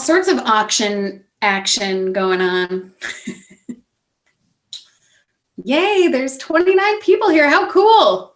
sorts of auction action going on. Yay, there's 29 people here. How cool.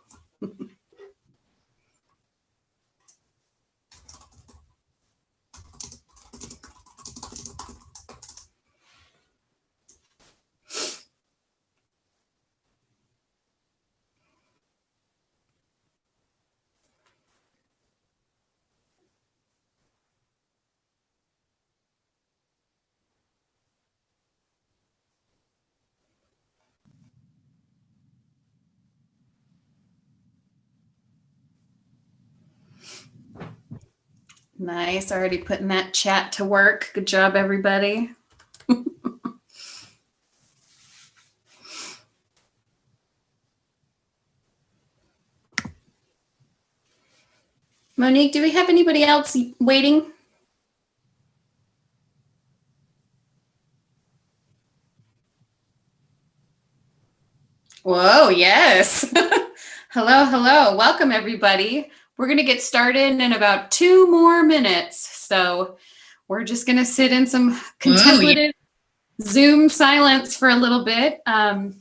Nice, already putting that chat to work. Good job, everybody. Monique, do we have anybody else waiting? Whoa, yes. Hello, hello. Welcome, everybody. We're going to get started in about 2 more minutes. So we're just going to sit in some contemplative Zoom silence for a little bit. And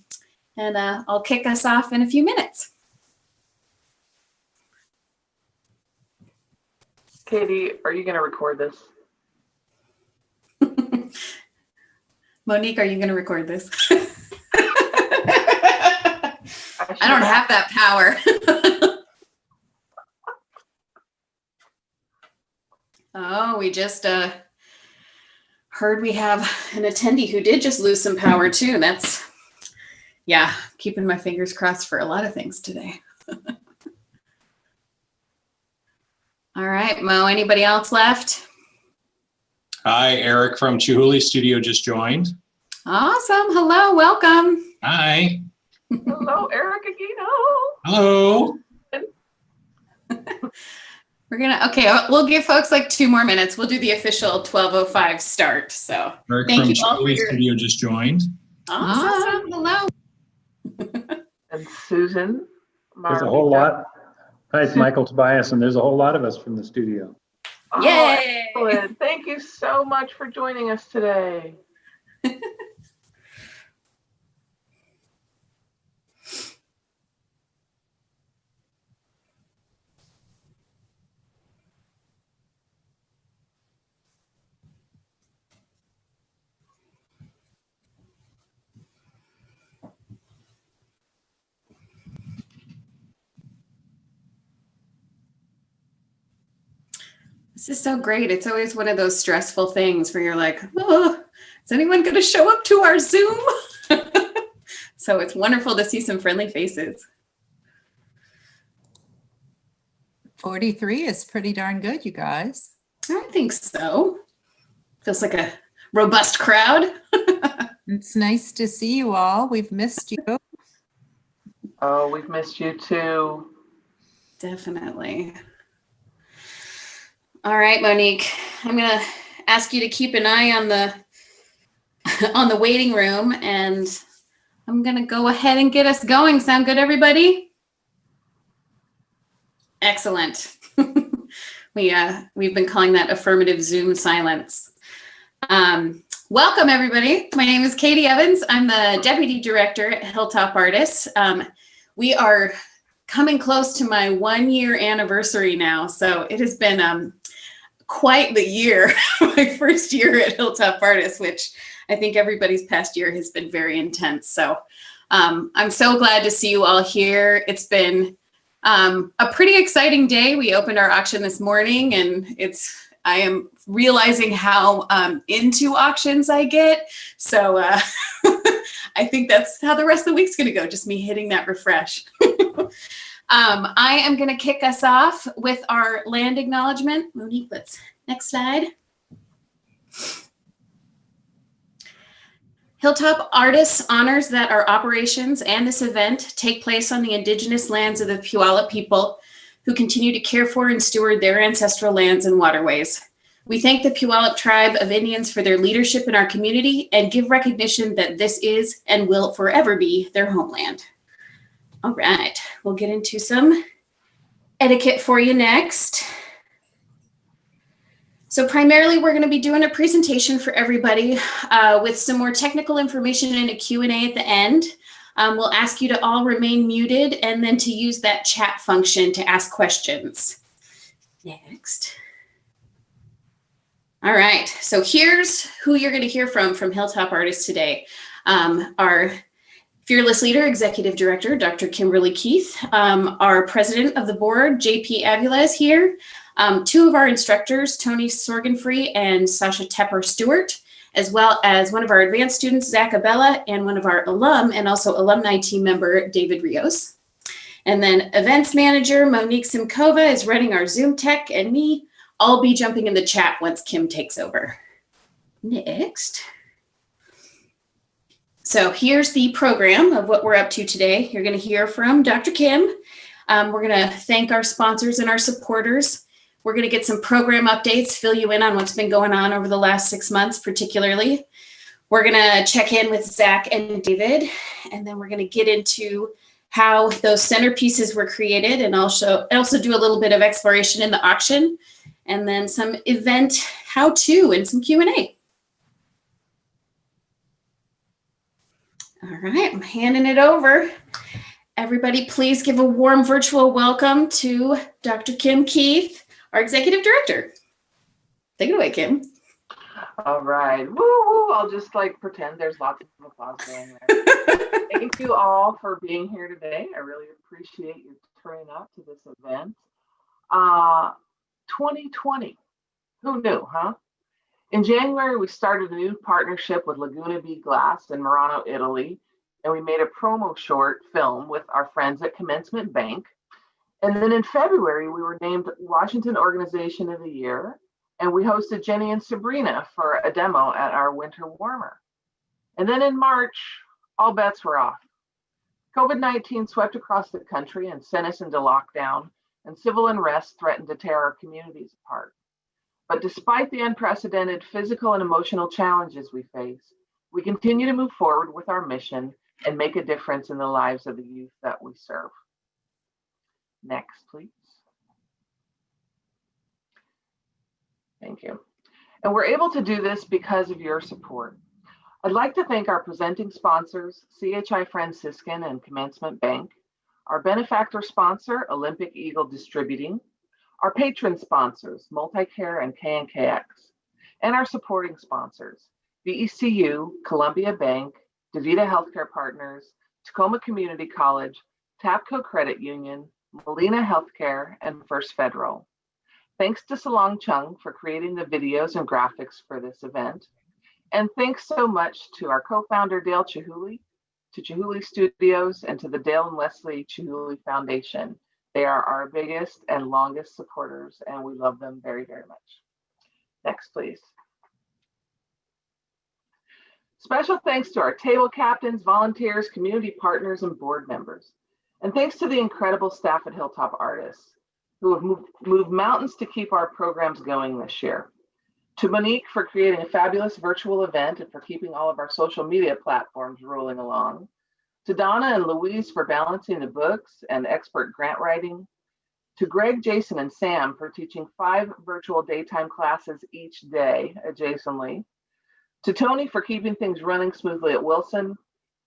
I'll kick us off in a few minutes. Katie, are you going to record this? Monique, are you going to record this? I don't have that power. Oh, we just heard we have an attendee who did just lose some power too. That's, yeah, keeping my fingers crossed for a lot of things today. All right, Mo, anybody else left? Hi, Eric from Chihuly Studio just joined. Awesome. Hello, welcome. Hi. Hello, Eric Aquino. Hello. We're gonna, okay, we'll give folks like 2 more minutes. We'll do the official 12:05 start. So Eric thank from you all for Chihuly your Studio just joined. awesome. Hello. And Susan. There's a whole lot. Hi, it's Michael Tobias, and there's a whole lot of us from the studio. Oh, Yay. excellent. Thank you so much for joining us today. This is so great. It's always one of those stressful things where you're like, oh, is anyone going to show up to our Zoom? So it's wonderful to see some friendly faces. 43 is pretty darn good, you guys. I think so. Feels like a robust crowd. It's nice to see you all. We've missed you. Oh, we've missed you too. Definitely. All right, Monique, I'm going to ask you to keep an eye on the on the waiting room, and I'm going to go ahead and get us going. Sound good, everybody? Excellent. We've been calling that affirmative Zoom silence. Welcome, everybody. My name is Katie Evans. I'm the Deputy Director at Hilltop Artists. We are coming close to my 1-year anniversary now, so it has been quite the year. My first year at Hilltop Artists, which I think everybody's past year has been very intense. So I'm so glad to see you all here. It's been a pretty exciting day. We opened our auction this morning, and I am realizing how into auctions I get. So I think that's how the rest of the week's going to go, just me hitting that refresh. I am going to kick us off with our land acknowledgement. Monique, next slide. Hilltop Artists honors that our operations and this event take place on the indigenous lands of the Puyallup people who continue to care for and steward their ancestral lands and waterways. We thank the Puyallup tribe of Indians for their leadership in our community and give recognition that this is and will forever be their homeland. All right, we'll get into some etiquette for you next. So primarily, we're going to be doing a presentation for everybody with some more technical information and a Q&A at the end. We'll ask you to all remain muted and then to use that chat function to ask questions. Next. All right, so here's who you're going to hear from Hilltop Artists today. Our fearless leader, executive director, Dr. Kimberly Keith. Our president of the board, JP Avila, is here. Two of our instructors, Tony Sorgenfree and Sasha Tepper-Stewart, as well as one of our advanced students, Zach Avella, and one of our alum and also alumni team member, David Rios. And then events manager, Monique Simkova, is running our Zoom tech, and me. I'll be jumping in the chat once Kim takes over. Next. So here's the program of what we're up to today. You're going to hear from Dr. Kim. We're going to thank our sponsors and our supporters. We're going to get some program updates, fill you in on what's been going on over the last 6 months, particularly. We're going to check in with Zach and David, and then we're going to get into how those centerpieces were created, and also do a little bit of exploration in the auction, and then some event how-to and some Q&A. All right, I'm handing it over. Everybody, please give a warm virtual welcome to Dr. Kim Keith, our executive director. Take it away, Kim. All right. Woo woo. I'll just pretend there's lots of applause going there. Thank you all for being here today. I really appreciate you turning up to this event. 2020. Who knew, huh? In January, we started a new partnership with Laguna B Glass in Murano, Italy, and we made a promo short film with our friends at Commencement Bank. And then in February, we were named Washington Organization of the Year, and we hosted Jenny and Sabrina for a demo at our winter warmer. And then in March, all bets were off. COVID-19 swept across the country and sent us into lockdown, and civil unrest threatened to tear our communities apart. But despite the unprecedented physical and emotional challenges we face, we continue to move forward with our mission and make a difference in the lives of the youth that we serve. Next, please. Thank you. And we're able to do this because of your support. I'd like to thank our presenting sponsors, CHI Franciscan and Commencement Bank, our benefactor sponsor, Olympic Eagle Distributing, our patron sponsors, MultiCare and KNKX, and our supporting sponsors, VECU, Columbia Bank, DaVita Healthcare Partners, Tacoma Community College, Tapco Credit Union, Molina Healthcare, and First Federal. Thanks to Salong Chung for creating the videos and graphics for this event. And thanks so much to our co-founder, Dale Chihuly, to Chihuly Studios, and to the Dale and Leslie Chihuly Foundation. They are our biggest and longest supporters, and we love them very, very much. Next, please. Special thanks to our table captains, volunteers, community partners, and board members. And thanks to the incredible staff at Hilltop Artists, who have moved mountains to keep our programs going this year. To Monique for creating a fabulous virtual event and for keeping all of our social media platforms rolling along. To Donna and Louise for balancing the books and expert grant writing. To Greg, Jason, and Sam for teaching 5 virtual daytime classes each day adjacently. To Tony for keeping things running smoothly at Wilson.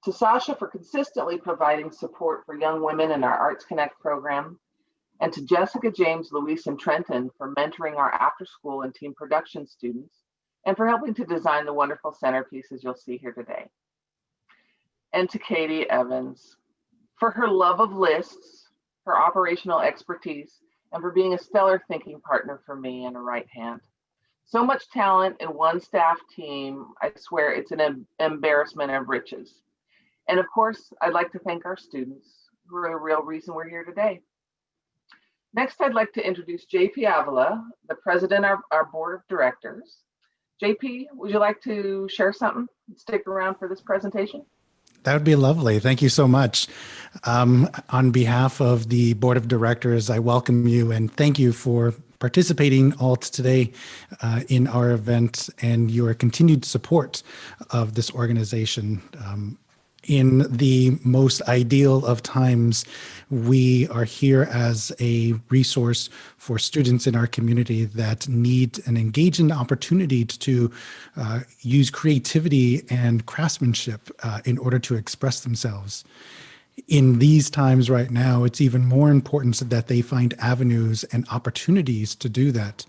To Sasha for consistently providing support for young women in our Arts Connect program. And to Jessica, James, Luis, and Trenton for mentoring our after-school and team production students, and for helping to design the wonderful centerpieces you'll see here today. And to Katie Evans for her love of lists, her operational expertise, and for being a stellar thinking partner for me and a right hand. So much talent in one staff team, I swear it's an embarrassment of riches. And of course, I'd like to thank our students who are the real reason we're here today. Next, I'd like to introduce JP Avila, the president of our board of directors. JP, would you like to share something? Stick around for this presentation. That would be lovely. Thank you so much. On behalf of the board of directors, I welcome you and thank you for participating all today in our event and your continued support of this organization. In the most ideal of times, we are here as a resource for students in our community that need an engaging opportunity to use creativity and craftsmanship in order to express themselves. In these times right now, it's even more important that they find avenues and opportunities to do that.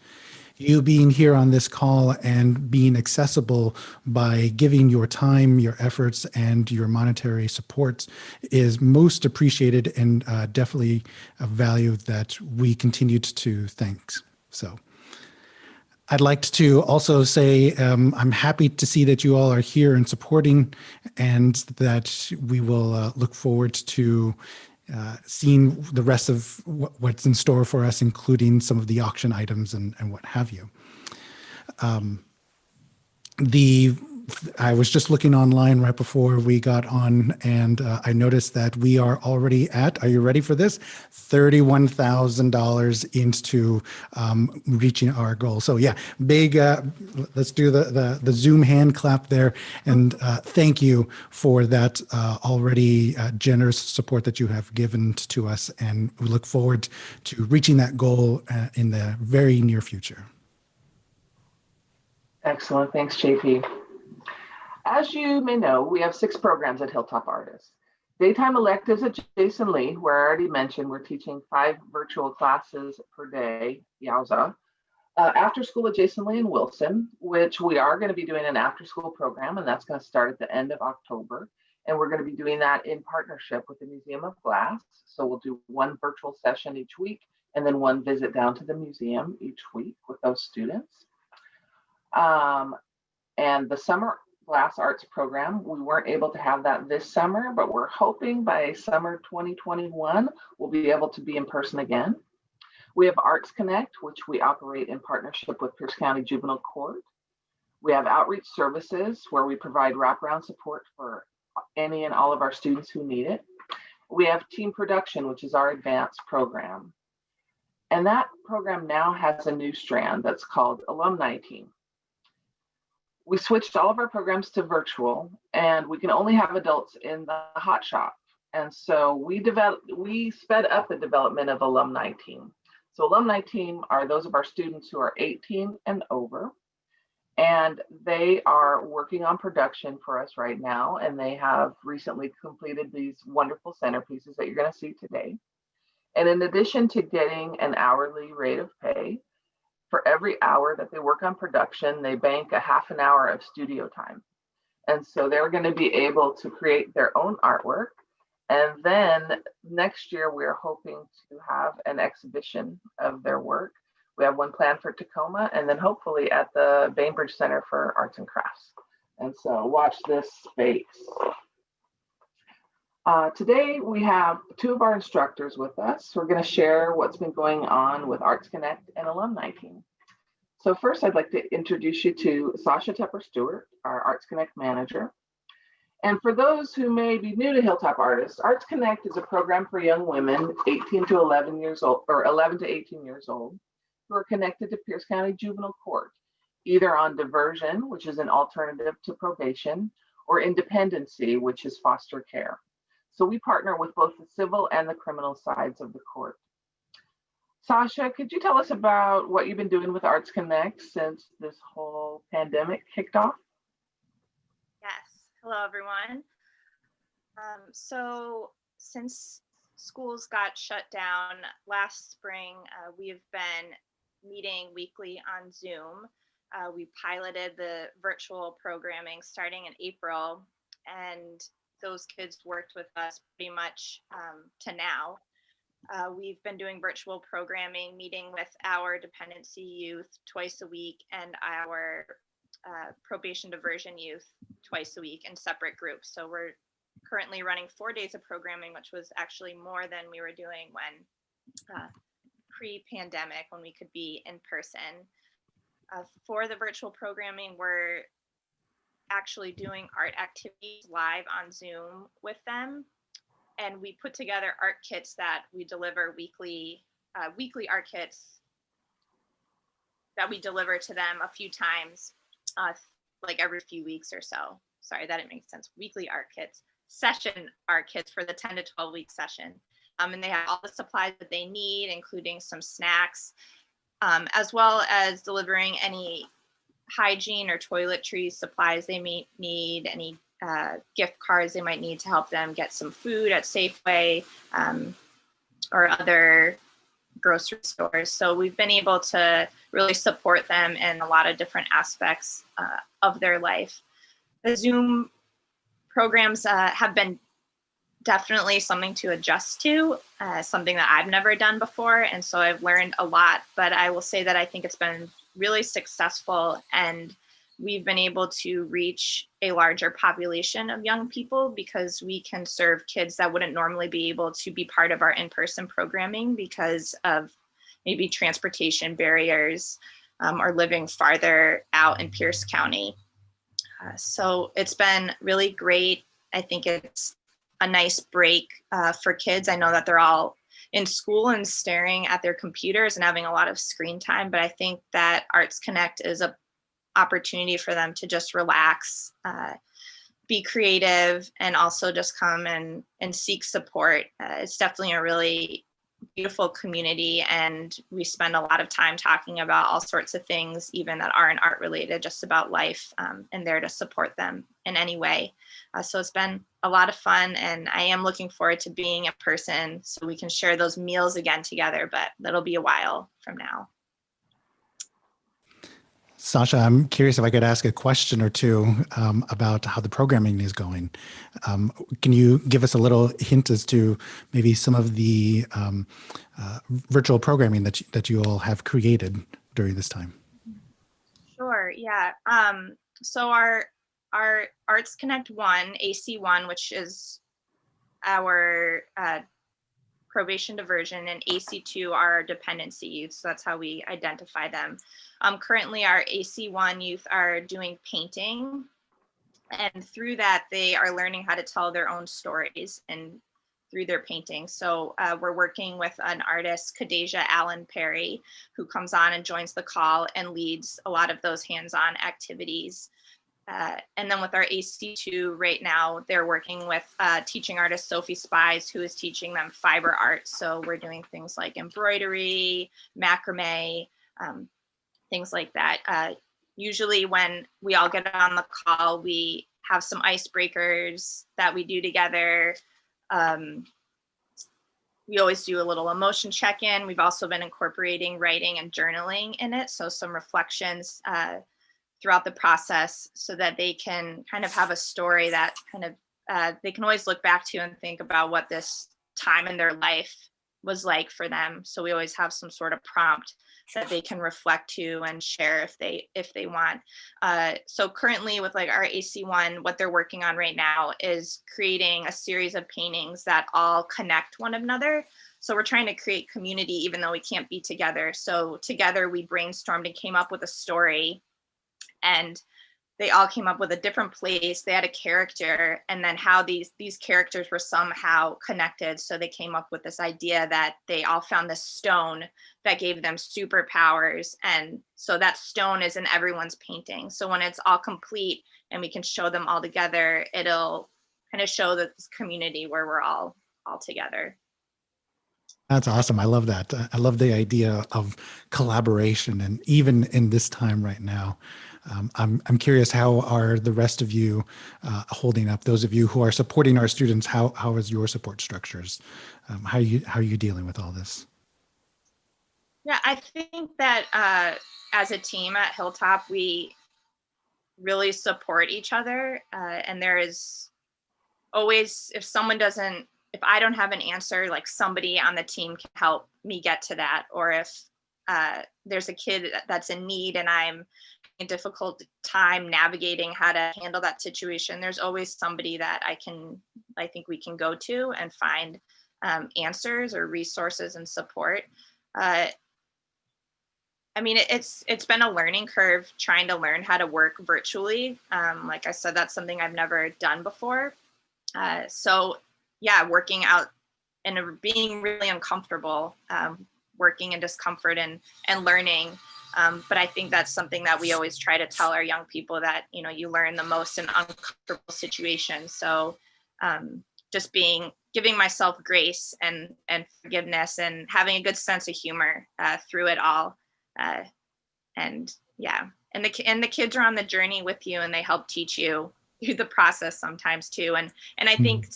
You being here on this call and being accessible by giving your time, your efforts, and your monetary support is most appreciated and definitely a value that we continue to thank. So I'd like to also say I'm happy to see that you all are here and supporting, and that we will look forward to seeing the rest of what's in store for us, including some of the auction items and what have you. I was just looking online right before we got on, and I noticed that we are already at, are you ready for this? $31,000 into reaching our goal. So yeah, big, let's do the Zoom hand clap there. And thank you for that already generous support that you have given to us. And we look forward to reaching that goal in the very near future. Excellent. Thanks, JP. As you may know, we have 6 programs at Hilltop Artists. Daytime electives at Jason Lee, where I already mentioned we're teaching 5 virtual classes per day, yowza. After school at Jason Lee and Wilson, which we are going to be doing an after school program, and that's going to start at the end of October. And we're going to be doing that in partnership with the Museum of Glass. So we'll do 1 virtual session each week, and then 1 visit down to the museum each week with those students. And the summer Glass Arts program, we weren't able to have that this summer, but we're hoping by summer 2021, we'll be able to be in person again. We have Arts Connect, which we operate in partnership with Pierce County Juvenile Court. We have Outreach Services, where we provide wraparound support for any and all of our students who need it. We have Team Production, which is our advanced program. And that program now has a new strand that's called Alumni Team. We switched all of our programs to virtual, and we can only have adults in the hot shop. And so we sped up the development of Alumni Team. So Alumni Team are those of our students who are 18 and over, and they are working on production for us right now. And they have recently completed these wonderful centerpieces that you're going to see today. And in addition to getting an hourly rate of pay, for every hour that they work on production, they bank a half an hour of studio time. And so they're going to be able to create their own artwork. And then next year, we're hoping to have an exhibition of their work. We have one planned for Tacoma, and then hopefully at the Bainbridge Center for Arts and Crafts. And so watch this space. Today, we have 2 of our instructors with us. We're going to share what's been going on with Arts Connect and Alumni Team. So first, I'd like to introduce you to Sasha Tepper-Stewart, our Arts Connect manager. And for those who may be new to Hilltop Artists, Arts Connect is a program for young women 18 to 11 years old, or 11 to 18 years old, who are connected to Pierce County Juvenile Court, either on diversion, which is an alternative to probation, or independency, which is foster care. So we partner with both the civil and the criminal sides of the court. Sasha, could you tell us about what you've been doing with Arts Connect since this whole pandemic kicked off? Yes. Hello, everyone. So since schools got shut down last spring, we have been meeting weekly on Zoom. We piloted the virtual programming starting in April, and those kids worked with us pretty much to now. We've been doing virtual programming, meeting with our dependency youth twice a week and our probation diversion youth twice a week in separate groups. So we're currently running 4 days of programming, which was actually more than we were doing when pre-pandemic, when we could be in person. For the virtual programming, we're actually doing art activities live on Zoom with them. And we put together art kits that we deliver weekly art kits that we deliver to them a few times, like every few weeks or so. Sorry, that didn't make sense. Weekly art kits session our kids for the 10 to 12 week session. And they have all the supplies that they need, including some snacks, as well as delivering any hygiene or toiletry supplies they may need, any gift cards they might need to help them get some food at Safeway or other grocery stores. So we've been able to really support them in a lot of different aspects of their life. The Zoom programs have been definitely something to adjust to, something that I've never done before. And so I've learned a lot, but I will say that I think it's been really successful, and we've been able to reach a larger population of young people because we can serve kids that wouldn't normally be able to be part of our in-person programming because of maybe transportation barriers or living farther out in Pierce County. So it's been really great. I think it's a nice break for kids. I know that they're all in school and staring at their computers and having a lot of screen time, but I think that Arts Connect is an opportunity for them to just relax, be creative, and also just come and seek support. It's definitely a really beautiful community, and we spend a lot of time talking about all sorts of things, even that aren't art related, just about life, and there to support them in any way. So it's been a lot of fun, and I am looking forward to being in person so we can share those meals again together, but that'll be a while from now. Sasha, I'm curious if I could ask a question or two about how the programming is going. Can you give us a little hint as to maybe some of the virtual programming that you all have created during this time? Sure, yeah. So our Arts Connect 1, AC1, which is our probation diversion, and AC2 are our dependency youth. So that's how we identify them. Currently, our AC1 youth are doing painting, and through that, they are learning how to tell their own stories and through their painting. So we're working with an artist, Kadeja Allen Perry, who comes on and joins the call and leads a lot of those hands-on activities. And then with our AC2 right now, they're working with teaching artist Sophie Spies, who is teaching them fiber art. So we're doing things like embroidery, macrame, things like that. Usually when we all get on the call, we have some icebreakers that we do together. We always do a little emotion check-in. We've also been incorporating writing and journaling in it. So some reflections throughout the process so that they can kind of have a story that kind of they can always look back to and think about what this time in their life was like for them. So we always have some sort of prompt that they can reflect to and share if they want. So currently with like our AC1, what they're working on right now is creating a series of paintings that all connect one another. So we're trying to create community even though we can't be together. So together we brainstormed and came up with a story, and they all came up with a different place. They had a character, and then how these characters were somehow connected. So they came up with this idea that they all found this stone that gave them superpowers. And so that stone is in everyone's painting. So when it's all complete and we can show them all together, it'll kind of show that this community where we're all together. That's awesome. I love that. I love the idea of collaboration, and even in this time right now. I'm curious, how are the rest of you holding up? Those of you who are supporting our students, how is your support structures? How are you dealing with all this? Yeah, I think that as a team at Hilltop, we really support each other, and there is always, if I don't have an answer, like somebody on the team can help me get to that. Or if there's a kid that's in need and I'm a difficult time navigating how to handle that situation, there's always somebody that I think we can go to and find answers or resources and support. I mean, it's been a learning curve trying to learn how to work virtually. Like I said, that's something I've never done before. So yeah, working out and being really uncomfortable, working in discomfort and learning. But I think that's something that we always try to tell our young people, that, you learn the most in uncomfortable situations. So just giving myself grace and forgiveness and having a good sense of humor through it all. And yeah, and the kids are on the journey with you, and they help teach you through the process sometimes too. And I think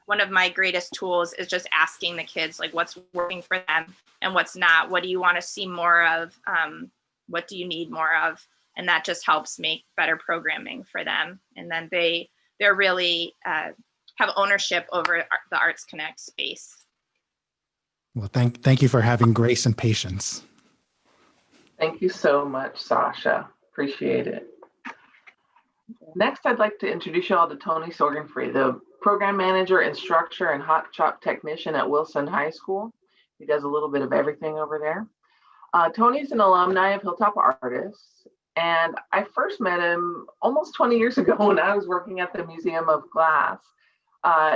one of my greatest tools is just asking the kids, like, what's working for them and what's not. What do you want to see more of? What do you need more of? And that just helps make better programming for them. And then they're really have ownership over the Arts Connect space. Well, thank you for having grace and patience. Thank you so much, Sasha. Appreciate it. Next, I'd like to introduce you all to Tony Sorgenfree, the program manager, instructor, and hot shop technician at Wilson High School. He does a little bit of everything over there. Tony's an alumni of Hilltop Artists, and I first met him almost 20 years ago when I was working at the Museum of Glass.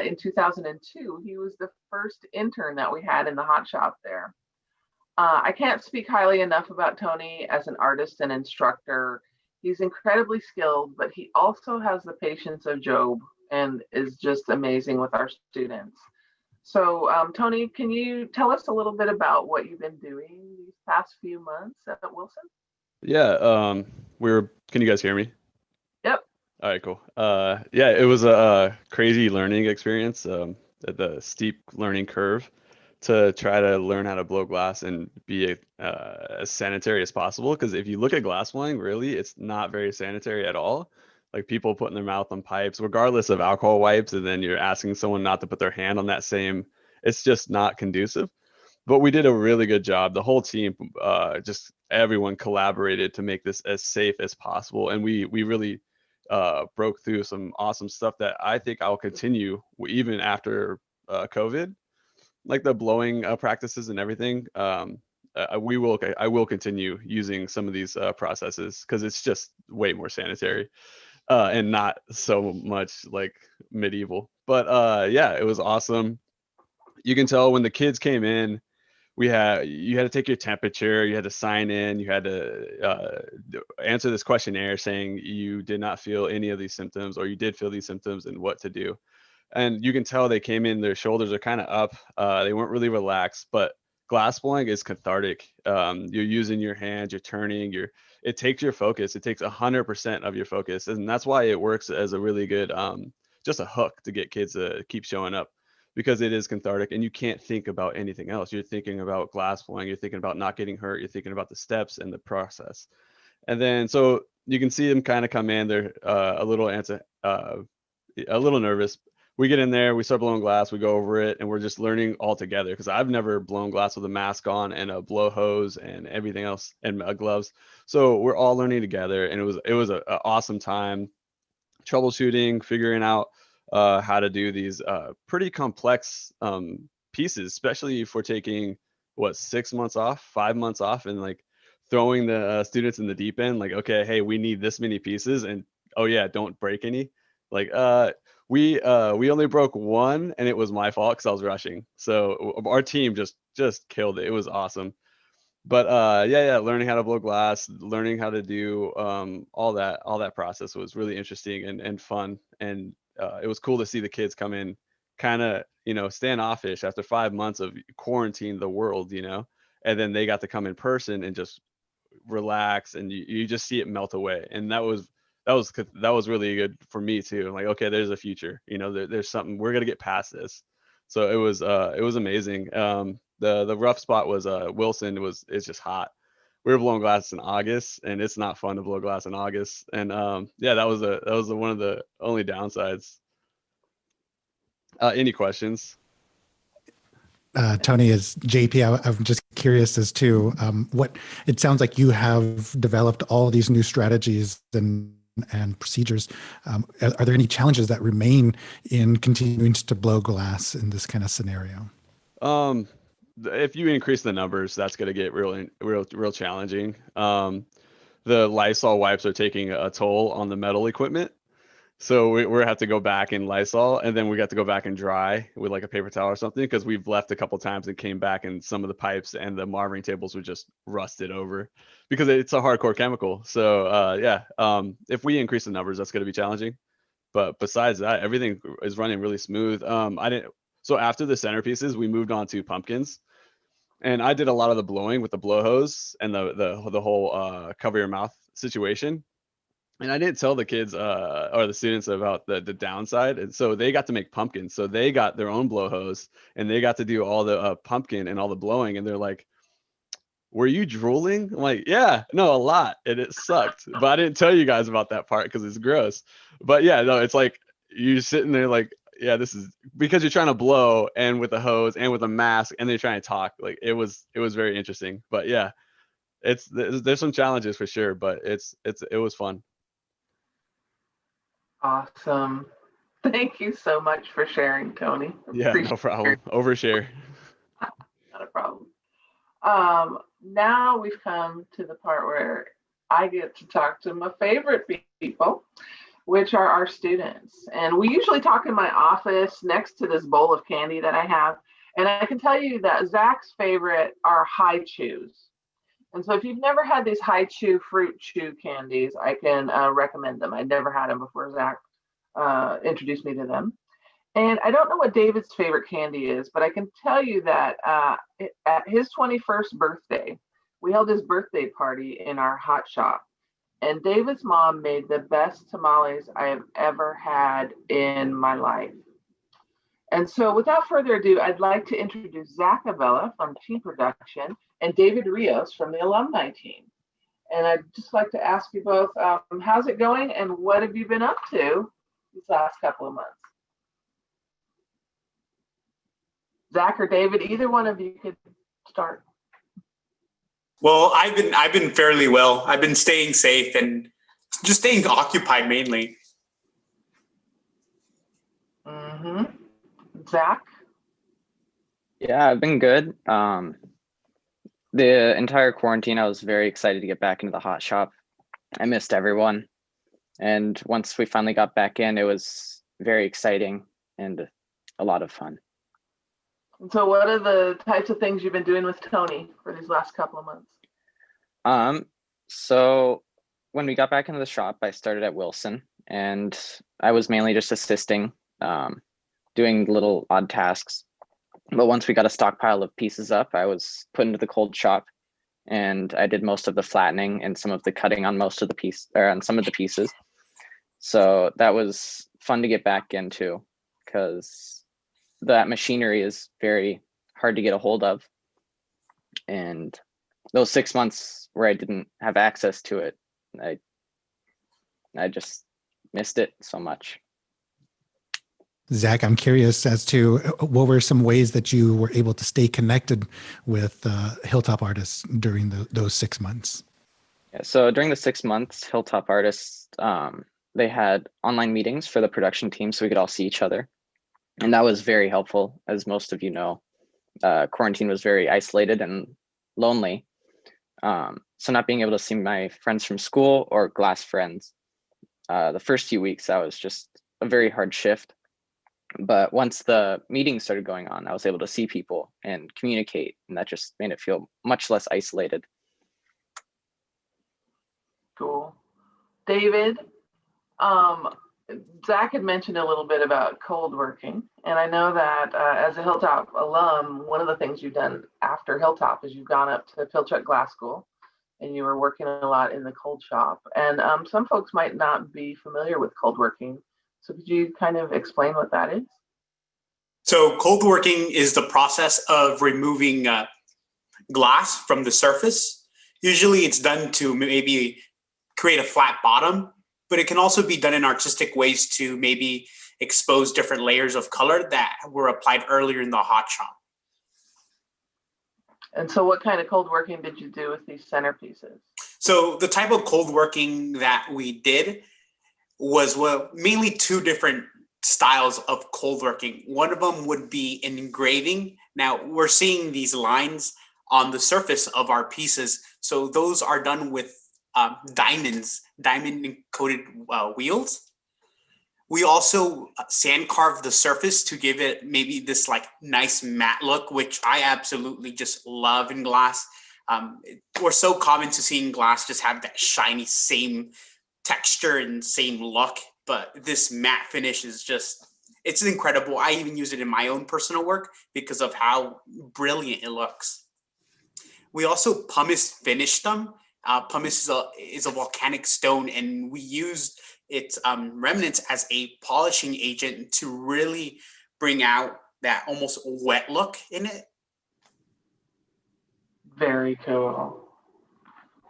In 2002, he was the first intern that we had in the hot shop there. I can't speak highly enough about Tony as an artist and instructor. He's incredibly skilled, but he also has the patience of Job and is just amazing with our students. So Tony, can you tell us a little bit about what you've been doing these past few months at Wilson? Yeah, can you guys hear me? Yep. All right, cool. Yeah, it was a crazy learning experience, at the steep learning curve, to try to learn how to blow glass and be as sanitary as possible. Because if you look at glass blowing, really, it's not very sanitary at all. Like, people putting their mouth on pipes, regardless of alcohol wipes, and then you're asking someone not to put their hand on that same, it's just not conducive. But we did a really good job. The whole team, just everyone collaborated to make this as safe as possible. And we really broke through some awesome stuff that I think I'll continue even after COVID. Like the blowing practices and everything, I will continue using some of these processes because it's just way more sanitary and not so much like medieval. But yeah, it was awesome. You can tell when the kids came in, you had to take your temperature, you had to sign in, you had to answer this questionnaire saying you did not feel any of these symptoms or you did feel these symptoms and what to do. And you can tell they came in, their shoulders are kind of up. They weren't really relaxed, but glass blowing is cathartic. You're using your hands, you're turning, it takes your focus. It takes 100% of your focus. And that's why it works as a really good, just a hook to get kids to keep showing up, because it is cathartic and you can't think about anything else. You're thinking about glass blowing, you're thinking about not getting hurt, you're thinking about the steps and the process. And then, so you can see them kind of come in, they're a little nervous. We get in there, we start blowing glass, we go over it, and we're just learning all together, because I've never blown glass with a mask on and a blow hose and everything else and gloves. So we're all learning together, and it was an awesome time troubleshooting, figuring out how to do these pretty complex pieces, especially for taking 6 months off, 5 months off, and like throwing the students in the deep end. Like, okay, hey, we need this many pieces, and oh yeah, don't break any. Like we only broke one, and it was my fault because I was rushing. So our team just killed it. It was awesome. But yeah, learning how to blow glass, learning how to do all that process was really interesting and fun. And it was cool to see the kids come in kind of, standoffish after 5 months of quarantine the world, and then they got to come in person and just relax, and you just see it melt away. And that was really good for me too. Like, okay, there's a future, there's something, we're going to get past this. So it was amazing. The rough spot was Wilson. It's just hot. We were blowing glass in August, and it's not fun to blow glass in August. And yeah, that was one of the only downsides. Any questions? Tony, as JP, I'm just curious as to what it sounds like you have developed all these new strategies and procedures. Are there any challenges that remain in continuing to blow glass in this kind of scenario? If you increase the numbers, that's going to get real challenging. The Lysol wipes are taking a toll on the metal equipment. So we have to go back in Lysol, and then we got to go back and dry with like a paper towel or something, because we've left a couple times and came back and some of the pipes and the marvering tables were just rusted over because it's a hardcore chemical. So yeah, if we increase the numbers, that's going to be challenging. But besides that, everything is running really smooth. So after the centerpieces, we moved on to pumpkins, and I did a lot of the blowing with the blow hose and the whole cover your mouth situation. And I didn't tell the kids or the students about the downside. And so they got to make pumpkins. So they got their own blow hose and they got to do all the pumpkin and all the blowing. And they're like, were you drooling? I'm like, yeah, no, a lot. And it sucked. But I didn't tell you guys about that part because it's gross. But yeah, no, it's like you sitting there like, yeah, this is because you're trying to blow and with a hose and with a mask and they're trying to talk. Like it was very interesting. But yeah, there's some challenges for sure, but it was fun. Awesome. Thank you so much for sharing, Tony. Yeah, no problem. Overshare. Not a problem. Now we've come to the part where I get to talk to my favorite people, which are our students. And we usually talk in my office next to this bowl of candy that I have. And I can tell you that Zach's favorite are high chews. And so if you've never had these high chew fruit chew candies, I can recommend them. I'd never had them before Zach introduced me to them. And I don't know what David's favorite candy is, but I can tell you that at his 21st birthday, we held his birthday party in our hot shop. And David's mom made the best tamales I have ever had in my life. And so without further ado, I'd like to introduce Zach Avella from Team Production and David Rios from the alumni team. And I'd just like to ask you both, how's it going and what have you been up to these last couple of months? Zach or David, either one of you could start. Well, I've been fairly well. I've been staying safe and just staying occupied mainly. Mm-hmm. Zach? Yeah, I've been good. The entire quarantine, I was very excited to get back into the hot shop. I missed everyone. And once we finally got back in, it was very exciting and a lot of fun. So what are the types of things you've been doing with Tony for these last couple of months? So when we got back into the shop, I started at Wilson and I was mainly just assisting, doing little odd tasks. But once we got a stockpile of pieces up, I was put into the cold shop and I did most of the flattening and some of the cutting on most of the piece or on some of the pieces. So that was fun to get back into because that machinery is very hard to get a hold of. And those 6 months where I didn't have access to it, I just missed it so much. Zach, I'm curious as to what were some ways that you were able to stay connected with Hilltop artists during those 6 months? Yeah, so during the 6 months, Hilltop artists, they had online meetings for the production team so we could all see each other. And that was very helpful. As most of you know, quarantine was very isolated and lonely. So not being able to see my friends from school or Glass friends, the first few weeks, that was just a very hard shift. But once the meetings started going on, I was able to see people and communicate, and that just made it feel much less isolated. Cool. David, Zach had mentioned a little bit about cold working, and I know that as a Hilltop alum, one of the things you've done after Hilltop is you've gone up to Pilchuck Glass School, and you were working a lot in the cold shop. And some folks might not be familiar with cold working. So could you kind of explain what that is? So cold working is the process of removing glass from the surface. Usually it's done to maybe create a flat bottom, but it can also be done in artistic ways to maybe expose different layers of color that were applied earlier in the hot shop. And so what kind of cold working did you do with these centerpieces? So the type of cold working that we did was mainly two different styles of cold working. One of them would be an engraving. Now we're seeing these lines on the surface of our pieces. So those are done with diamond coated wheels. We also sand carved the surface to give it maybe this like nice matte look, which I absolutely just love in glass. We're so common to seeing glass just have that shiny same texture and same look, but this matte finish is just, it's incredible. I even use it in my own personal work because of how brilliant it looks. We also pumice finished them. Pumice is a volcanic stone, and we used its remnants as a polishing agent to really bring out that almost wet look in it. Very cool.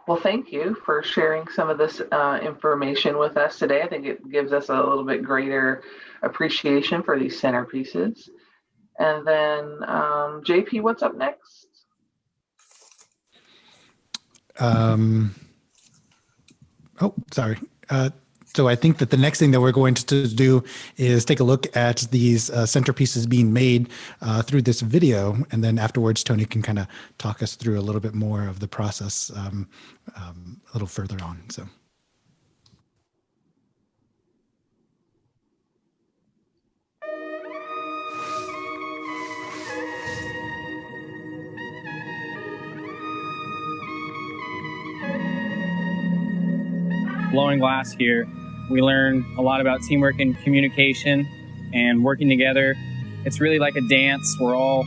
Well, thank you for sharing some of this information with us today. I think it gives us a little bit greater appreciation for these centerpieces. And then JP, what's up next? Oh, sorry. So I think that the next thing that we're going to do is take a look at these centerpieces being made through this video. And then afterwards, Tony can kind of talk us through a little bit more of the process a little further on. So. Blowing glass here, we learn a lot about teamwork and communication and working together. It's really like a dance. We're all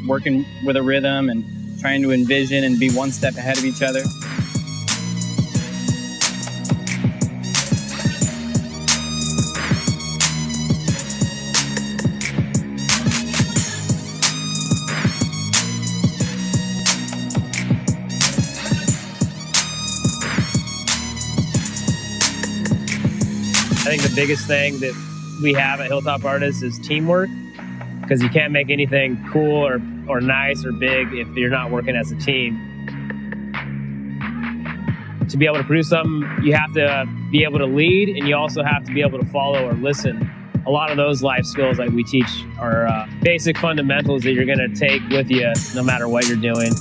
working with a rhythm and trying to envision and be one step ahead of each other. I think the biggest thing that we have at Hilltop Artists is teamwork, because you can't make anything cool or nice or big if you're not working as a team. To be able to produce something, you have to be able to lead, and you also have to be able to follow or listen. A lot of those life skills that we teach are basic fundamentals that you're going to take with you no matter what you're doing.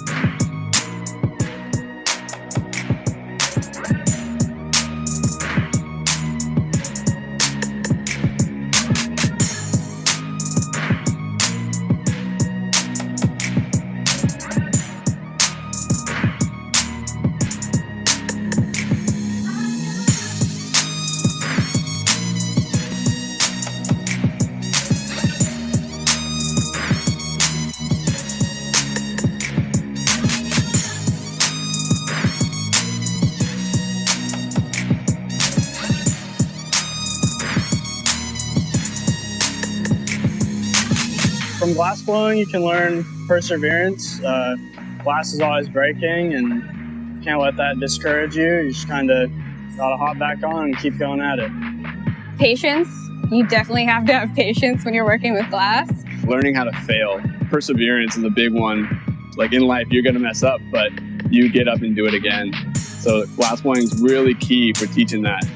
From glass blowing, you can learn perseverance. Glass is always breaking, and you can't let that discourage you. You just kind of gotta hop back on and keep going at it. Patience. You definitely have to have patience when you're working with glass. Learning how to fail. Perseverance is a big one. Like in life, you're gonna mess up, but you get up and do it again. So glass blowing is really key for teaching that.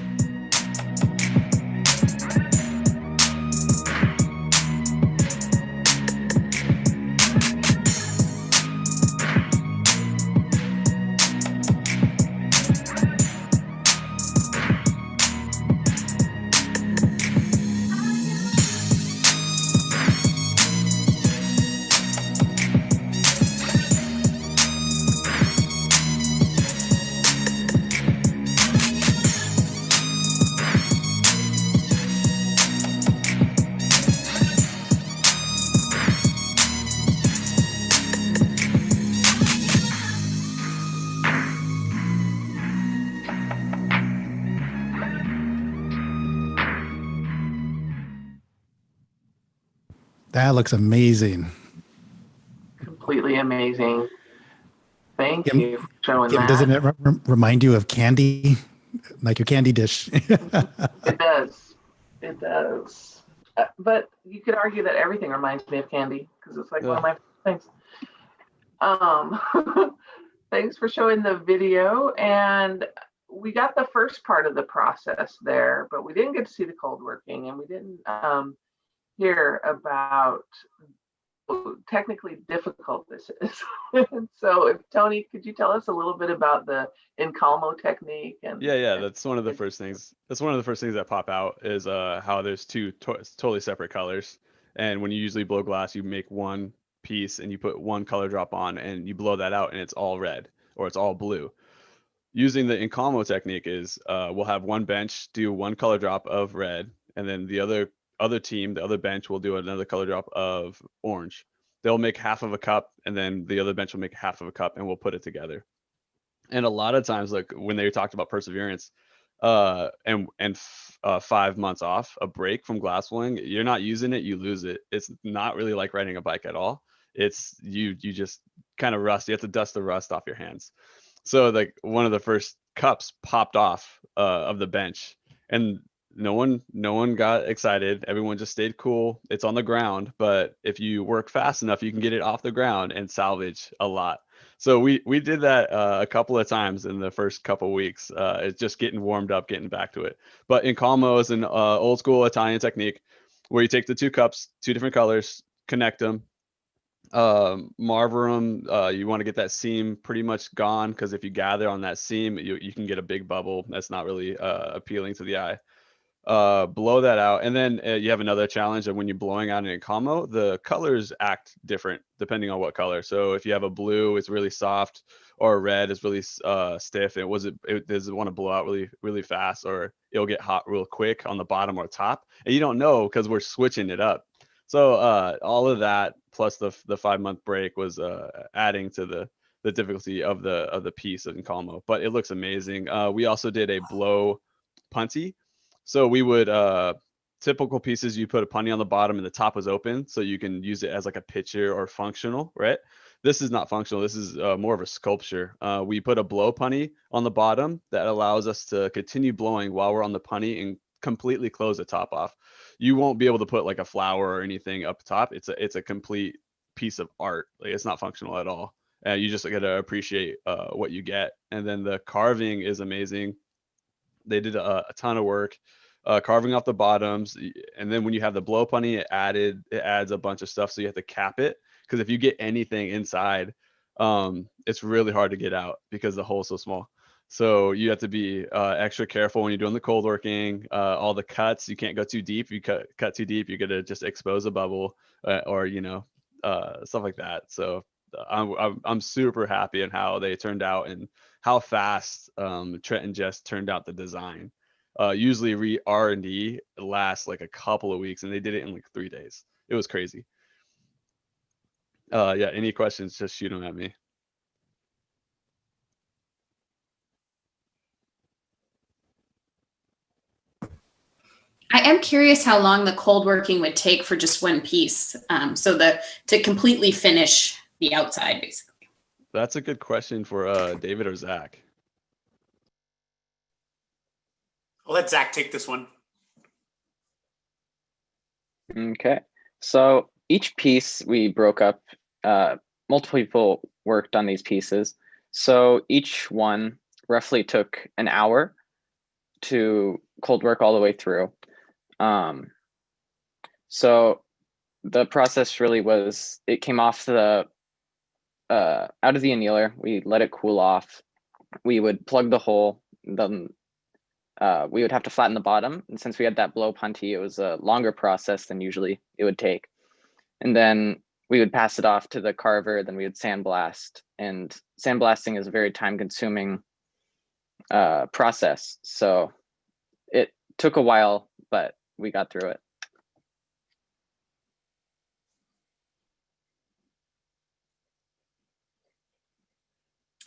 That looks amazing. Completely amazing. Thank Kim, you for showing Kim, that. doesn't it remind you of candy, like your candy dish? It does. It does. But you could argue that everything reminds me of candy because it's like one of my things. Thanks for showing the video. And we got the first part of the process there, but we didn't get to see the cold working, and we didn't hear about how technically difficult this is. So if Tony, could you tell us a little bit about the Encomo technique? And Yeah, that's one of the first things. That's one of the first things that pop out is how there's two totally separate colors. And when you usually blow glass, you make one piece and you put one color drop on and you blow that out and it's all red or it's all blue. using the Encomo technique is we'll have one bench do one color drop of red, and then the other team, the other bench will do another color drop of orange. They'll make half of a cup, and then the other bench will make half of a cup, and we'll put it together. And a lot of times, like when they talked about perseverance, and 5 months off, a break from glass blowing, you're not using it, you lose it. It's not really like riding a bike at all. It's you just kind of rust. You have to dust the rust off your hands. So like one of the first cups popped off of the bench, and no one got excited. Everyone just stayed cool. It's on the ground, but if you work fast enough, you can get it off the ground and salvage a lot. So we did that a couple of times in the first couple of weeks. It's just getting warmed up, getting back to it. But Encomo is an old school Italian technique where you take the two cups, two different colors, connect them, marver them. You want to get that seam pretty much gone, because if you gather on that seam, you can get a big bubble. That's not really appealing to the eye. Blow that out, and then you have another challenge of when you're blowing out an Encomo, the colors act different depending on what color. So if you have a blue, it's really soft, or a red is really stiff. It does want to blow out really fast, or it'll get hot real quick on the bottom or top, and you don't know because we're switching it up. So all of that plus the 5-month break was adding to the difficulty of the piece of Encomo, but it looks amazing. We also did a blow punty. So we would typical pieces, you put a punty on the bottom and the top was open, so you can use it as like a pitcher or functional, right? This is not functional. This is more of a sculpture. We put a blow punty on the bottom that allows us to continue blowing while we're on the punty and completely close the top off. You won't be able to put like a flower or anything up top. It's a complete piece of art. Like, it's not functional at all. You just got to appreciate what you get. And then the carving is amazing. They did a ton of work carving off the bottoms, and then when you have the blow punty, it adds a bunch of stuff, so you have to cap it, because if you get anything inside, it's really hard to get out because the hole's so small. So you have to be extra careful when you're doing the cold working. All the cuts, you can't go too deep. You cut too deep, you're gonna just expose a bubble, or stuff like that. So I'm super happy in how they turned out and how fast Trent and Jess turned out the design. Usually R&D lasts like a couple of weeks, and they did it in like 3 days. It was crazy. Yeah, any questions, just shoot them at me. I am curious how long the cold working would take for just one piece. To completely finish the outside, basically. That's a good question for David or Zach. I'll let Zach take this one. Okay. So each piece we broke up, multiple people worked on these pieces. So each one roughly took an hour to cold work all the way through. So the process really was, it came off the, out of the annealer, we let it cool off. We would plug the hole, then we would have to flatten the bottom. And since we had that blow punty, it was a longer process than usually it would take. And then we would pass it off to the carver, then we would sandblast. And sandblasting is a very time consuming process. So it took a while, but we got through it.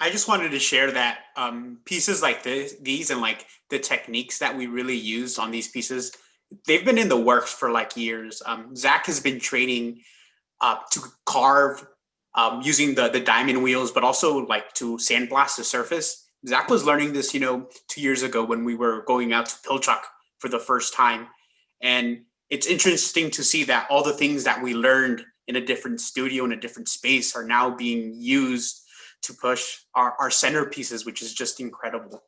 I just wanted to share that pieces like these and like the techniques that we really used on these pieces, they've been in the works for like years. Zach has been training to carve using the diamond wheels, but also like to sandblast the surface. Zach was learning this, 2 years ago when we were going out to Pilchuck for the first time. And it's interesting to see that all the things that we learned in a different studio, in a different space, are now being used to push our centerpieces, which is just incredible.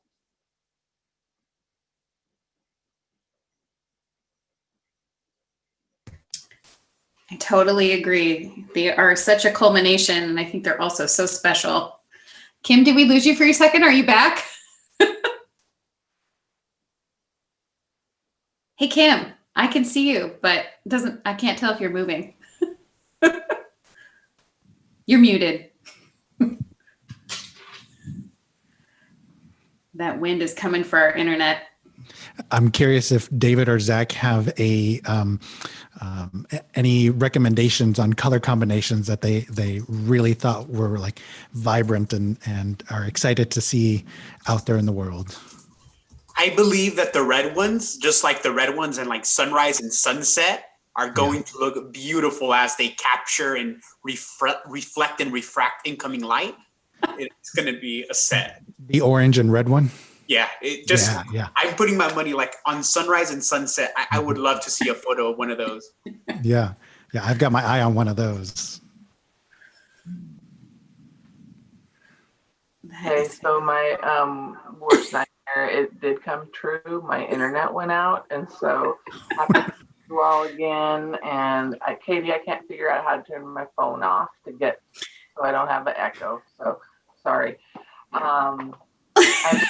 I totally agree. They are such a culmination, and I think they're also so special. Kim, did we lose you for a second? Are you back? Hey, Kim, I can see you, but I can't tell if you're moving. You're muted. that wind is coming for our internet. I'm curious if David or Zach have any recommendations on color combinations that they really thought were like vibrant and are excited to see out there in the world. I believe that the red ones, just like the red ones and like sunrise and sunset, are going to look beautiful as they capture and reflect and refract incoming light. It's going to be a set. The orange and red one. Yeah, I'm putting my money like on sunrise and sunset. I would love to see a photo of one of those. Yeah, I've got my eye on one of those. Okay, so my worst nightmare, it did come true. My internet went out, and so happy to see you all again. And Katie, I can't figure out how to turn my phone off so I don't have the echo. So sorry. I'm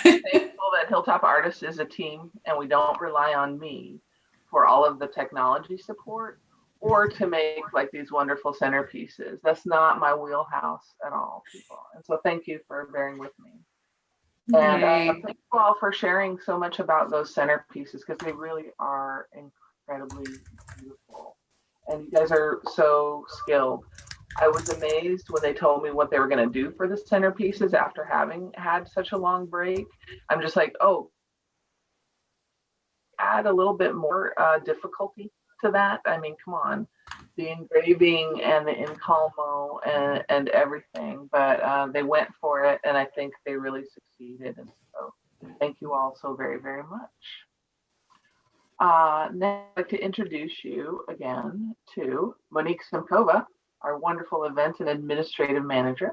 thankful that Hilltop Artists is a team, and we don't rely on me for all of the technology support or to make like these wonderful centerpieces. That's not my wheelhouse at all, people. And so thank you for bearing with me. And thank you all for sharing so much about those centerpieces, because they really are incredibly beautiful. And you guys are so skilled. I was amazed when they told me what they were going to do for the centerpieces after having had such a long break. I'm just like, oh, add a little bit more difficulty to that. I mean, come on, the engraving and the Encomo and everything, but they went for it, and I think they really succeeded. And so thank you all so very, very much. Now I'd like to introduce you again to Monique Simkova, our wonderful events and administrative manager,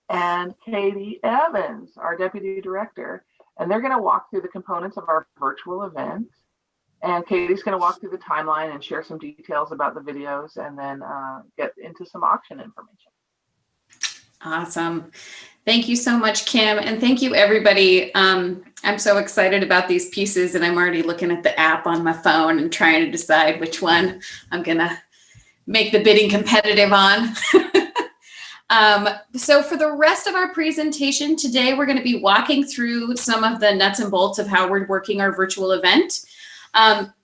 and Katie Evans, our deputy director. And they're going to walk through the components of our virtual event. And Katie's going to walk through the timeline and share some details about the videos, and then get into some auction information. Awesome. Thank you so much, Kim. And thank you, everybody. I'm so excited about these pieces, and I'm already looking at the app on my phone and trying to decide which one I'm going to make the bidding competitive on. So for the rest of our presentation today, we're going to be walking through some of the nuts and bolts of how we're working our virtual event.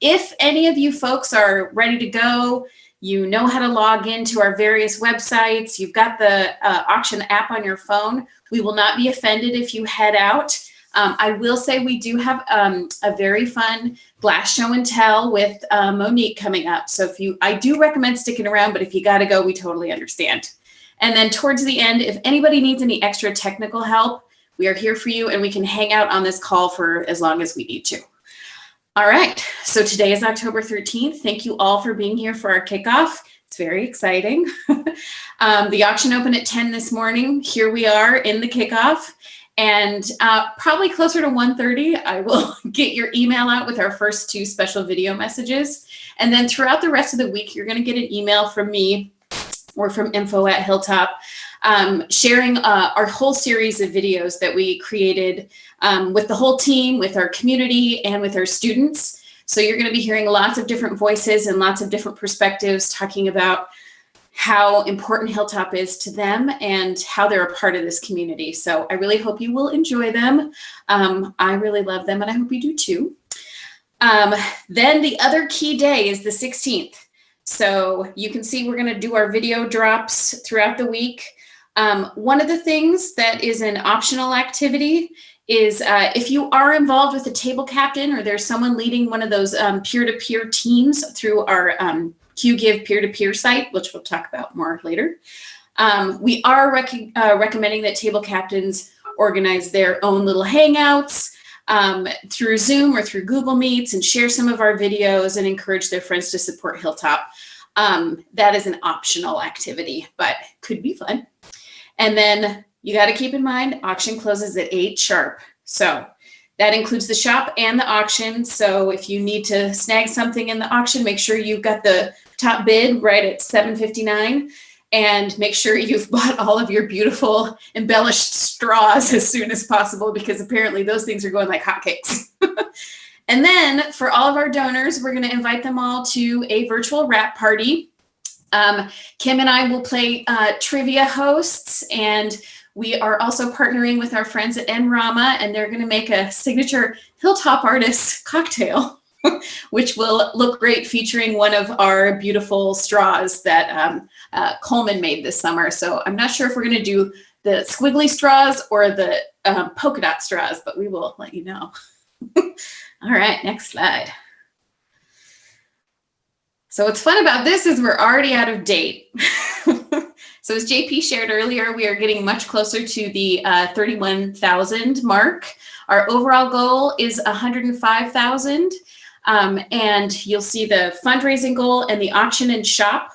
If any of you folks are ready to go, you know how to log into our various websites, you've got the auction app on your phone, we will not be offended if you head out. I will say we do have a very fun glass show and tell with Monique coming up. So I do recommend sticking around, but if you got to go, we totally understand. And then towards the end, if anybody needs any extra technical help, we are here for you, and we can hang out on this call for as long as we need to. All right, so today is October 13th. Thank you all for being here for our kickoff. It's very exciting. The auction opened at 10 this morning. Here we are in the kickoff. And probably closer to 1:30, I will get your email out with our first 2 special video messages. And then throughout the rest of the week, you're going to get an email from me or from info@Hilltop sharing our whole series of videos that we created with the whole team, with our community, and with our students. So you're going to be hearing lots of different voices and lots of different perspectives talking about how important Hilltop is to them and how they're a part of this community. So I really hope you will enjoy them. I really love them, and I hope you do too. Then the other key day is the 16th. So you can see we're going to do our video drops throughout the week. One of the things that is an optional activity is if you are involved with a table captain, or there's someone leading one of those peer-to-peer teams through our QGIve peer-to-peer site, which we'll talk about more later. We are recommending that table captains organize their own little hangouts through Zoom or through Google Meets, and share some of our videos and encourage their friends to support Hilltop. That is an optional activity, but could be fun. And then you got to keep in mind, auction closes at 8 sharp. So that includes the shop and the auction. So if you need to snag something in the auction, make sure you've got the top bid right at $7.59, and make sure you've bought all of your beautiful embellished straws as soon as possible, because apparently those things are going like hotcakes. And then for all of our donors, we're going to invite them all to a virtual wrap party. Kim and I will play trivia hosts, and we are also partnering with our friends at Enrama, and they're going to make a signature Hilltop Artists cocktail, which will look great featuring one of our beautiful straws that Coleman made this summer. So I'm not sure if we're going to do the squiggly straws or the polka dot straws, but we will let you know. All right, next slide. So what's fun about this is we're already out of date. So as JP shared earlier, we are getting much closer to the 31,000 mark. Our overall goal is 105,000. And you'll see the fundraising goal and the auction and shop.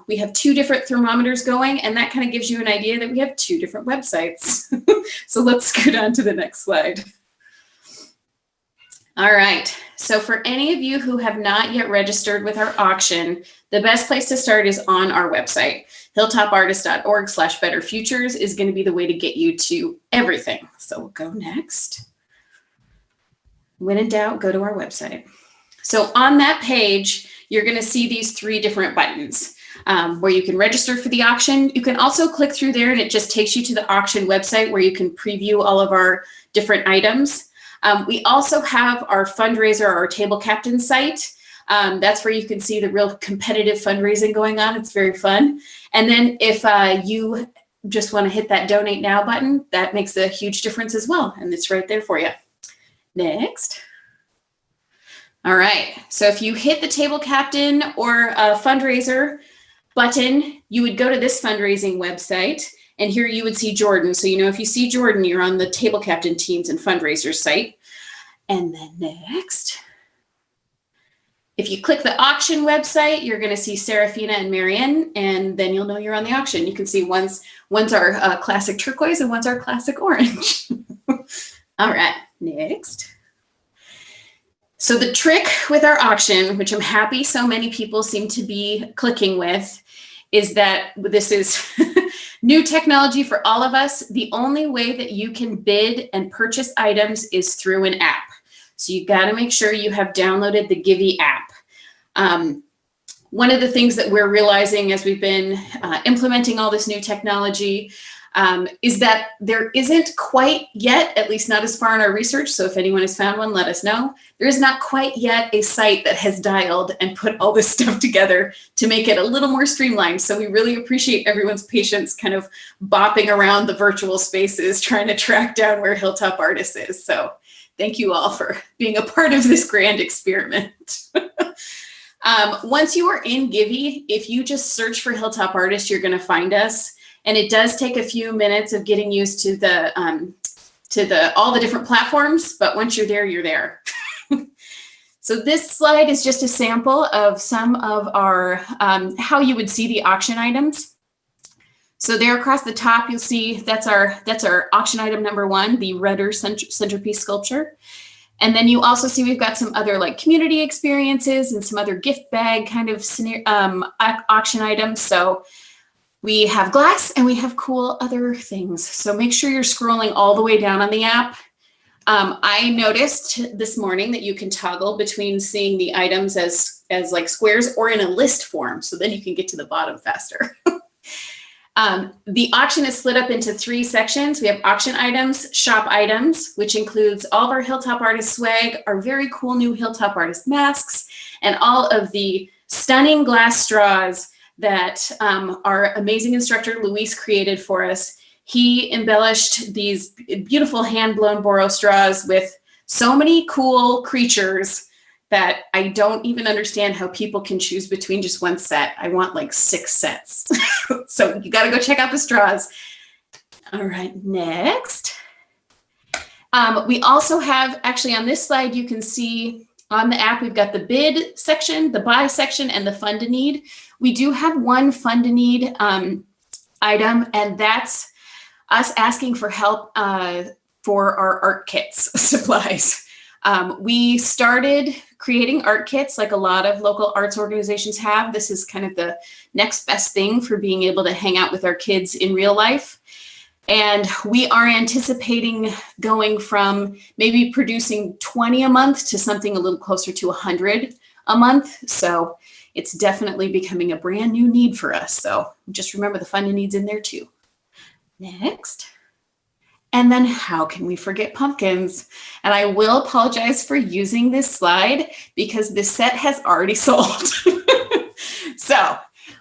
We have 2 different thermometers going, and that kind of gives you an idea that we have 2 different websites. So let's scoot on to the next slide. All right, so for any of you who have not yet registered with our auction, the best place to start is on our website. hilltopartist.org/betterfutures is going to be the way to get you to everything. So we'll go next. When in doubt, go to our website. So on that page, you're going to see these 3 different buttons where you can register for the auction. You can also click through there and it just takes you to the auction website where you can preview all of our different items. We also have our fundraiser, our table captain site. That's where you can see the real competitive fundraising going on. It's very fun. And then if you just want to hit that donate now button, that makes a huge difference as well. And it's right there for you. Next. All right, so if you hit the table captain or a fundraiser button, you would go to this fundraising website, and here you would see Jordan. So, you know, if you see Jordan, you're on the table captain teams and fundraisers site. And then next, if you click the auction website, you're going to see Serafina and Marianne, and then you'll know you're on the auction. You can see one's our classic turquoise and one's our classic orange. All right, next. So the trick with our auction, which I'm happy so many people seem to be clicking with, is that this is new technology for all of us. The only way that you can bid and purchase items is through an app. So you got to make sure you have downloaded the Givey app. One of the things that we're realizing as we've been implementing all this new technology is that there isn't quite yet, at least not as far in our research, so if anyone has found one, let us know. There is not quite yet a site that has dialed and put all this stuff together to make it a little more streamlined. So we really appreciate everyone's patience kind of bopping around the virtual spaces, trying to track down where Hilltop Artists is. So thank you all for being a part of this grand experiment. Once you are in Givey, if you just search for Hilltop Artists, you're going to find us. And it does take a few minutes of getting used to all the different platforms, but once you're there, you're there. So this slide is just a sample of some of our how you would see the auction items. So there across the top, you'll see that's our auction item number 1, the Rudder centerpiece sculpture. And then you also see we've got some other like community experiences and some other gift bag kind of auction items. So we have glass and we have cool other things. So make sure you're scrolling all the way down on the app. I noticed this morning that you can toggle between seeing the items as like squares or in a list form. So then you can get to the bottom faster. The auction is split up into 3 sections. We have auction items, shop items, which includes all of our Hilltop Artist swag, our very cool new Hilltop Artist masks, and all of the stunning glass straws that our amazing instructor Luis created for us. He embellished these beautiful hand-blown Boro straws with so many cool creatures that I don't even understand how people can choose between just one set. I want like 6 sets. So you got to go check out the straws. All right, next. We also have, actually on this slide, you can see on the app, we've got the bid section, the buy section, and the fund to need. We do have one fund to need item, and that's us asking for help for our art kits supplies. We started creating art kits like a lot of local arts organizations have. This is kind of the next best thing for being able to hang out with our kids in real life. And we are anticipating going from maybe producing 20 a month to something a little closer to 100 a month. So it's definitely becoming a brand new need for us. So just remember the funding needs in there too. Next. And then how can we forget pumpkins? And I will apologize for using this slide because this set has already sold. So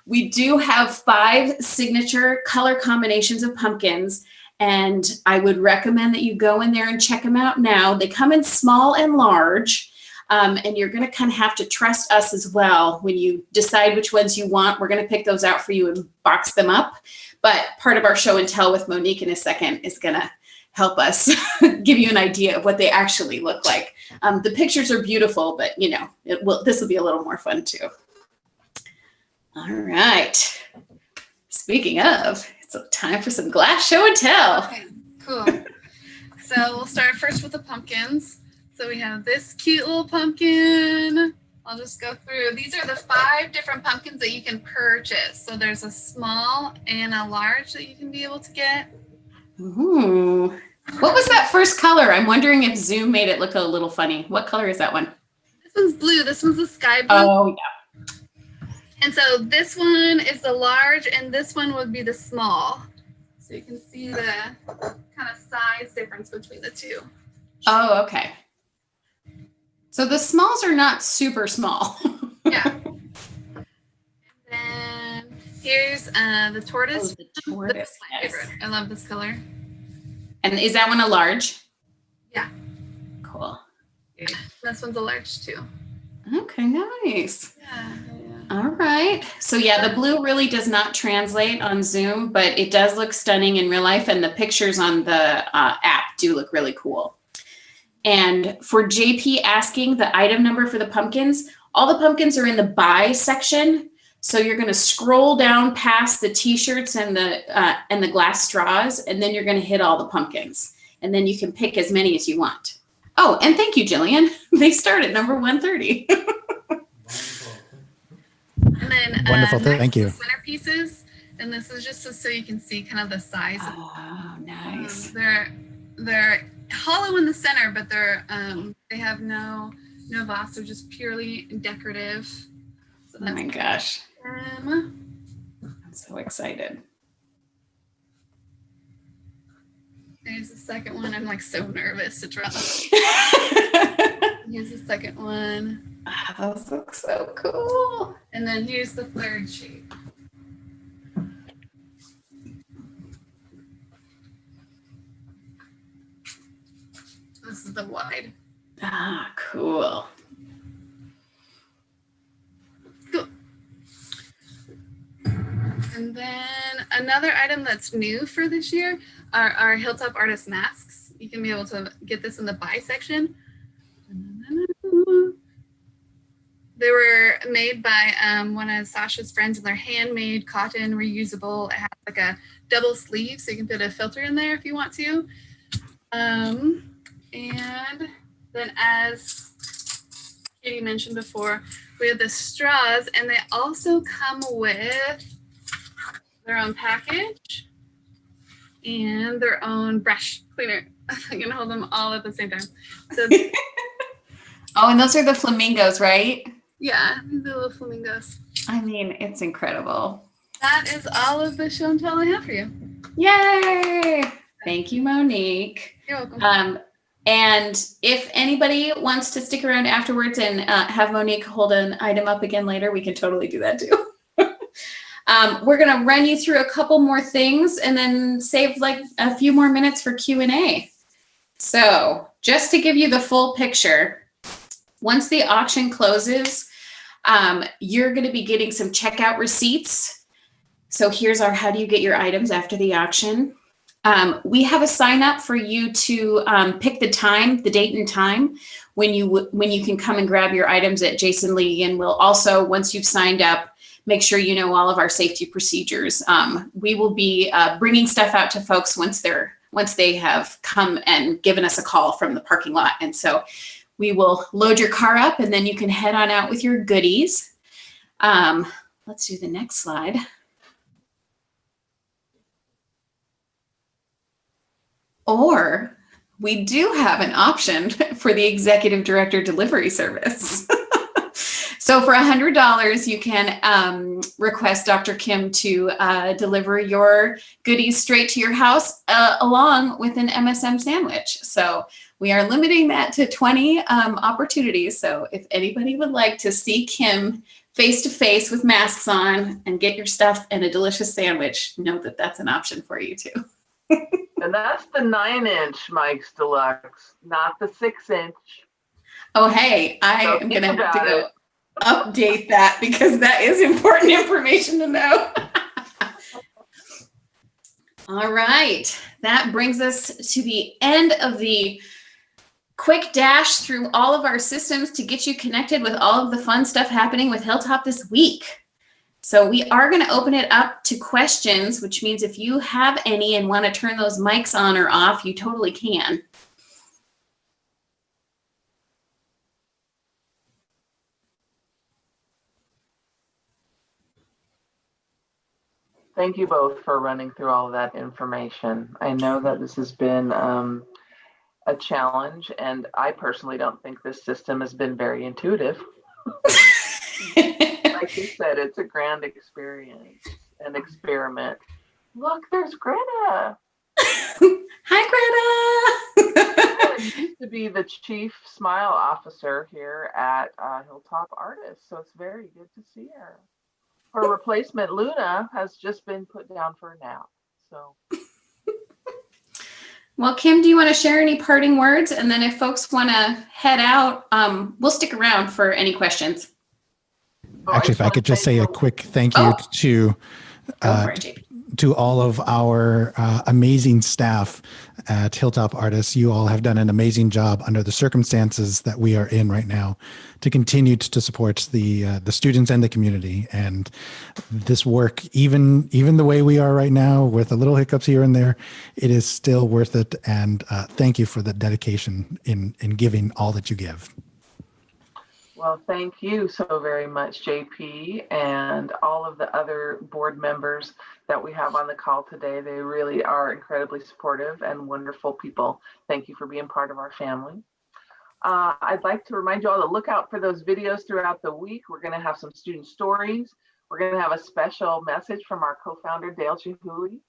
we do have 5 signature color combinations of pumpkins, and I would recommend that you go in there and check them out now. They come in small and large, and you're going to kind of have to trust us as well when you decide which ones you want. We're going to pick those out for you and box them up. But part of our show and tell with Monique in a second is going to help us give you an idea of what they actually look like. The pictures are beautiful, but you know, this will be a little more fun too. All right. Speaking of, it's time for some glass show and tell. Okay, cool. So we'll start first with the pumpkins. So we have this cute little pumpkin. I'll just go through. These are the 5 different pumpkins that you can purchase. So there's a small and a large that you can be able to get. Ooh. What was that first color? I'm wondering if Zoom made it look a little funny. What color is that one? This one's blue. This one's the sky blue. Oh, yeah. And so this one is the large and this one would be the small. So you can see the kind of size difference between the two. Oh, okay. So the smalls are not super small. Yeah. And then here's the tortoise. Oh, the tortoise. This is my favorite. I love this color. And is that one a large? Yeah. Cool. Yeah. This one's a large too. Okay, nice. Yeah. All right. So yeah, the blue really does not translate on Zoom, but it does look stunning in real life, and the pictures on the app do look really cool. And for JP asking the item number for the pumpkins, all the pumpkins are in the buy section. So you're going to scroll down past the t-shirts and the glass straws, and then you're going to hit all the pumpkins, and then you can pick as many as you want. Oh, and thank you, Jillian. They start at number 130. And then Wonderful, thank you. Centerpieces, and this is just so you can see kind of the size. Oh, nice. They're hollow in the center, but they have no boss. They're just purely decorative. So Oh my gosh. I'm so excited. There's the second one. I'm like so nervous to try. Here's the second one. Oh, those look so cool. And then here's the third shape. This is the wide. Ah, cool. Cool. And then another item that's new for this year are our Hilltop artist masks. You can be able to get this in the buy section. They were made by one of Sasha's friends, and they're handmade, cotton, reusable. It has like a double sleeve, so you can put a filter in there if you want to. And then, as Katie mentioned before, we have the straws, and they also come with their own package and their own brush cleaner. I'm gonna hold them all at the same time. So, oh, and those are the flamingos, right? yeah, these are little flamingos. I mean, it's incredible. That is all of the show and tell I have for you. Yay! Thank you, Monique. You're welcome. And if anybody wants to stick around afterwards and have Monique hold an item up again later, we can totally do that too. We're going to run you through a couple more things and then save like a few more minutes for Q&A. So just to give you the full picture, once the auction closes, you're going to be getting some checkout receipts. So here's our how do you get your items after the auction. We have a sign up for you to pick the time, the date and time when you can come and grab your items at Jason Lee. And we'll also, once you've signed up, make sure you know all of our safety procedures. We will be bringing stuff out to folks once they have come and given us a call from the parking lot. And so we will load your car up and then you can head on out with your goodies. Let's do the next slide. Or we do have an option for the executive director delivery service. So for $100, you can request Dr. Kim to deliver your goodies straight to your house along with an MSM sandwich. So we are limiting that to 20 opportunities. So if anybody would like to see Kim face to face with masks on and get your stuff and a delicious sandwich, know that that's an option for you too. And that's the 9-inch Mike's Deluxe, not the 6-inch. Oh, hey, I So am think going to have to about go it. update that because that is important information to know. All right, that brings us to the end of the quick dash through all of our systems to get you connected with all of the fun stuff happening with Hilltop this week. So we are going to open it up to questions, which means if you have any and want to turn those mics on or off, you totally can. Thank you both for running through all of that information. I know that this has been a challenge, and I personally don't think this system has been very intuitive. Like you said, it's a grand experience, an experiment. Look, there's Greta. Hi, Greta. Used to be the chief smile officer here at Hilltop Artists, so it's very good to see her. Her replacement, Luna, has just been put down for a nap. So, well, Kim, do you want to share any parting words? And then if folks want to head out, we'll stick around for any questions. Actually, if I could just say a quick thank you to all of our amazing staff at Hilltop Artists. You all have done an amazing job under the circumstances that we are in right now to continue to support the students and the community. And this work, even the way we are right now with a little hiccups here and there, it is still worth it. And thank you for the dedication in giving all that you give. well, thank you so very much, JP, and all of the other board members that we have on the call today. They really are incredibly supportive and wonderful people. Thank you for being part of our family. I'd like to remind you all to look out for those videos throughout the week. We're going to have some student stories. We're going to have a special message from our co-founder, Dale Chihuly.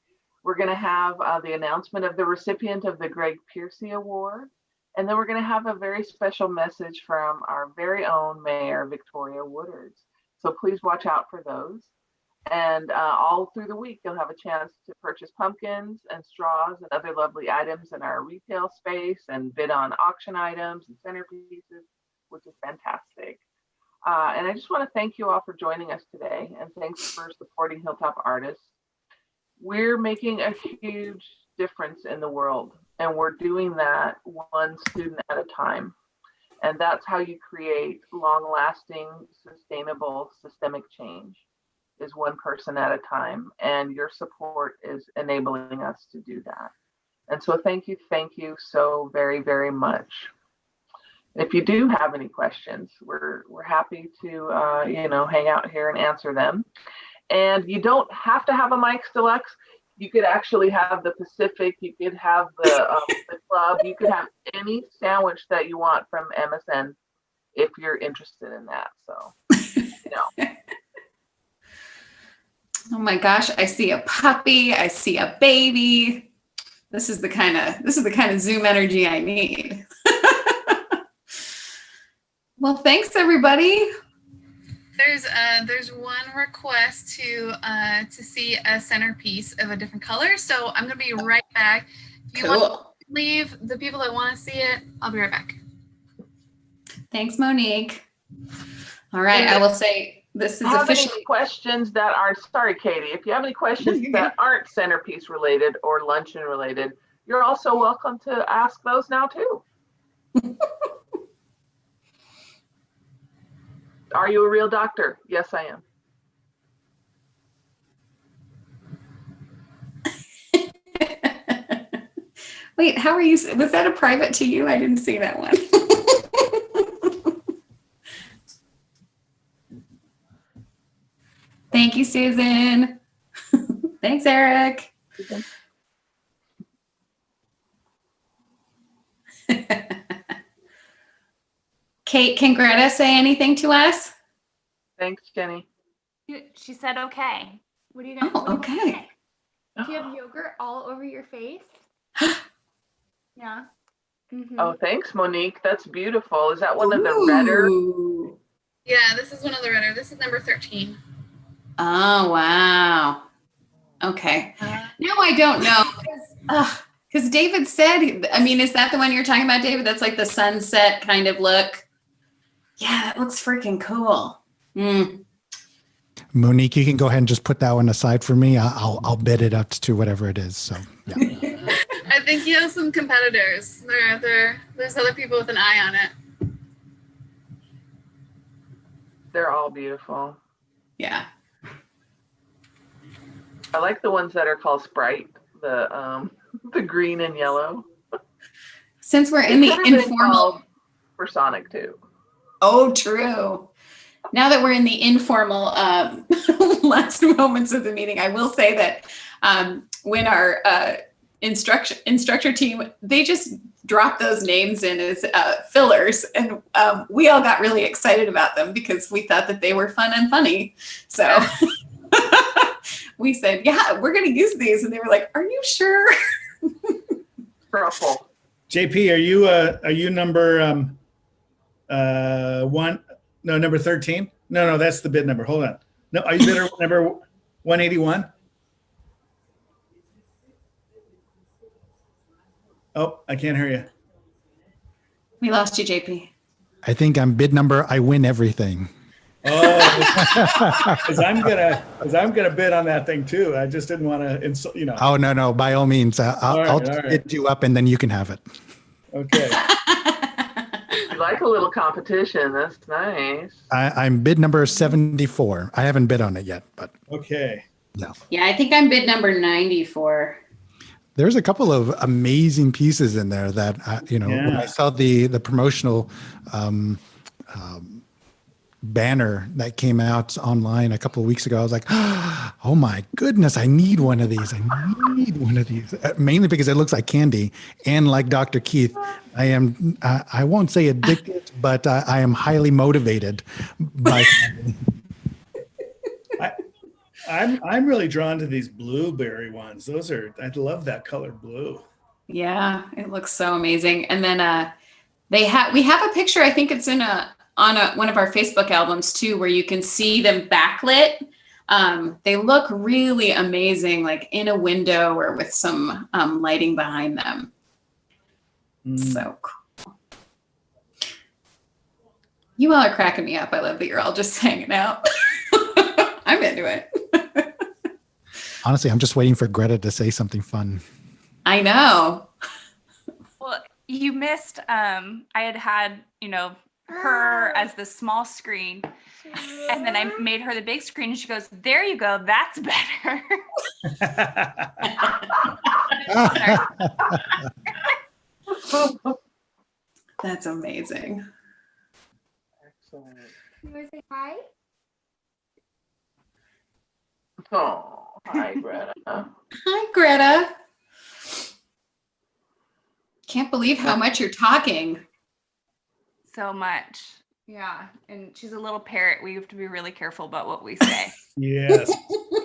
We're going to have the announcement of the recipient of the Greg Piercy Award. And then we're going to have a very special message from our very own Mayor, Victoria Woodards. So please watch out for those. And all through the week, you'll have a chance to purchase pumpkins and straws and other lovely items in our retail space and bid on auction items and centerpieces, which is fantastic. And I just want to thank you all for joining us today. And thanks for supporting Hilltop Artists. We're making a huge difference in the world. And we're doing that one student at a time. And that's how you create long-lasting, sustainable, systemic change, is one person at a time. And your support is enabling us to do that. And so thank you so very, very much. If you do have any questions, we're happy to hang out here and answer them. And you don't have to have a Mike's Deluxe. You could actually have the Pacific. You could have the club. You could have any sandwich that you want from MSN if you're interested in that. So, Oh my gosh, I see a puppy. I see a baby. This is the kind of Zoom energy I need. Well, thanks everybody. There's one request to see a centerpiece of a different color. So I'm gonna be right back. If you want to leave the people that want to see it, I'll be right back. Thanks, Monique. All right, I will say this is officially. Any questions that are, sorry, Katie, if you have any questions that aren't centerpiece related or luncheon related, you're also welcome to ask those now too. Are you a real doctor? Yes, I am. Wait, how are you? Was that a private to you? I didn't see that one. Thank you, Susan. Thanks, Eric. Kate, can Greta say anything to us? Thanks, Jenny. She said, okay. What are you going to Oh, okay. Do you have yogurt all over your face? Yeah. Oh, thanks, Monique. That's beautiful. Is that one of the redder? Ooh. Yeah, this is one of the redder. This is number 13. Oh, wow. Okay. Now I don't know. Because David said, I mean, is that the one you're talking about, David? That's like the sunset kind of look. Yeah, that looks freaking cool. Monique, you can go ahead and just put that one aside for me. I'll bid it up to whatever it is. So yeah. I think you have some competitors. There's other people with an eye on it. They're all beautiful. Yeah. I like the ones that are called Sprite, the green and yellow. Since we're in the informal for Sonic too. Oh, true. Now that we're in the informal last moments of the meeting, I will say that when our instructor team, they just dropped those names in as fillers, and we all got really excited about them because we thought that they were fun and funny. So we said, yeah, we're going to use these. And they were like, are you sure? Truffle. JP, are you number one? No, number 13? No, that's the bid number. Hold on. No, are you bidder number 181? Oh, I can't hear you. We lost you, JP. I think I'm bid number, I win everything. Oh, because I'm gonna bid on that thing too. I just didn't want to insult, you know. Oh, no, by all means. I'll all right. bid you up and then you can have it. Okay. You like a little competition. That's nice. I'm bid number 74. I haven't bid on it yet, but. Okay. No. Yeah, I think I'm bid number 94. There's a couple of amazing pieces in there that, when I saw the promotional banner that came out online a couple of weeks ago, I was like, oh my goodness, I need one of these. Mainly because it looks like candy. And like Dr. Keith, I won't say addicted, but I am highly motivated by candy. I'm really drawn to these blueberry ones. I love that color blue. Yeah, it looks so amazing. And then we have a picture, I think it's on one of our Facebook albums too, where you can see them backlit. They look really amazing, like in a window or with some lighting behind them. So cool. You all are cracking me up. I love that you're all just hanging out. I'm into it. Honestly, I'm just waiting for Greta to say something fun. I know. Well, you missed, I had, her as the small screen, and then I made her the big screen, and she goes, there you go, that's better. That's amazing. Excellent. You want to say hi? Oh, hi, Greta. Hi, Greta. Can't believe how much you're talking. So much. Yeah. And she's a little parrot. We have to be really careful about what we say. Yes.